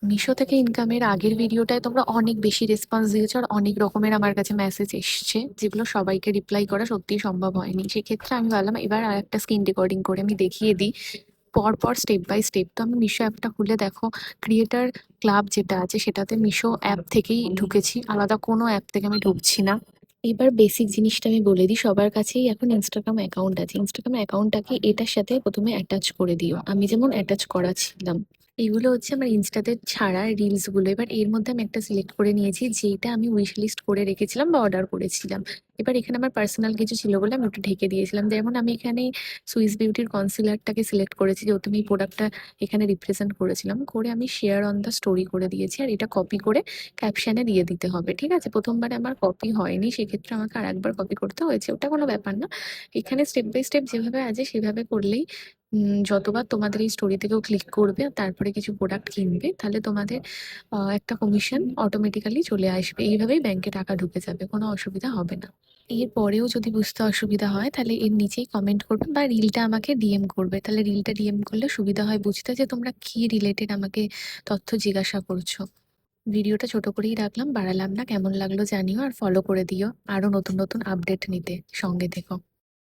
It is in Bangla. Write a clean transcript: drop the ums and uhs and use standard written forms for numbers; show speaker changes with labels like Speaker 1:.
Speaker 1: মিশো থেকে ইনকামের আগের ভিডিওটায় তোমরা অনেক বেশি রেসপন্স দিয়েছো আর অনেক রকমের আমার কাছে মেসেজ এসছে, যেগুলো সবাইকে রিপ্লাই করা সত্যিই সম্ভব হয়নি। সেক্ষেত্রে আমি ভাবলাম এবার আর একটা স্ক্রিন রেকর্ডিং করে আমি দেখিয়ে দিই পর পর স্টেপ বাই স্টেপ। তো আমি মিশো অ্যাপটা খুলে দেখো, ক্রিয়েটার ক্লাব যেটা আছে সেটাতে মিশো অ্যাপ থেকেই ঢুকেছি, আলাদা কোনো অ্যাপ থেকে আমি ঢুকছি না। এবার বেসিক জিনিসটা আমি বলে দিই, সবার কাছেই এখন ইনস্টাগ্রাম অ্যাকাউন্ট আছে। ইনস্টাগ্রাম অ্যাকাউন্টটাকে এটার সাথে প্রথমে অ্যাটাচ করে দিও, আমি যেমন অ্যাটাচ করা ছিলাম। এগুলো হচ্ছে আমার ইনস্টাতে ছাড়া রিলস গুলো। এবার এর মধ্যে আমি একটা সিলেক্ট করে নিয়েছি যেটা আমি উইশ লিস্ট করে রেখেছিলাম বা অর্ডার করেছিলাম। এবার এখানে আমার পার্সোনাল কিছু ছিল বলে আমি একটু ঢেকে দিয়েছিলাম, যেমন আমি এখানে সুইস বিউটির কনসিলারটাকে সিলেক্ট করেছি, যেহেতু আমি এই প্রোডাক্টটা এখানে রিপ্রেজেন্ট করেছিলাম। করে আমি শেয়ার অন দ্য স্টোরি করে দিয়েছি, আর এটা কপি করে ক্যাপশনে দিয়ে দিতে হবে। ঠিক আছে, প্রথমবারে আমার কপি হয়নি, সেক্ষেত্রে আমাকে আর একবার কপি করতে হয়েছে, ওটা কোনো ব্যাপার না। এখানে স্টেপ বাই স্টেপ যেভাবে আছে সেভাবে করলেই যতবার তোমাদের এই স্টোরি থেকেও ক্লিক করবে আর তারপরে কিছু প্রোডাক্ট কিনবে, তাহলে তোমাদের একটা কমিশন অটোমেটিক্যালি চলে আসবে। এইভাবেই ব্যাংকে টাকা ঢুকে যাবে, কোনো অসুবিধা হবে না। এর পরেও যদি বুঝতে অসুবিধা হয় তাহলে এর নিচেই কমেন্ট করবে বা রিলটা আমাকে ডিএম করবে। তাহলে রিলটা ডিএম করলে সুবিধা হয় বুঝতে যে তোমরা কি রিলেটেড আমাকে তথ্য জিজ্ঞাসা করছো। ভিডিওটা ছোট করেই রাখলাম, বাড়ালাম না। কেমন লাগলো জানিও, আর ফলো করে দিও আরো নতুন নতুন আপডেট নিতে। সঙ্গে থেকো।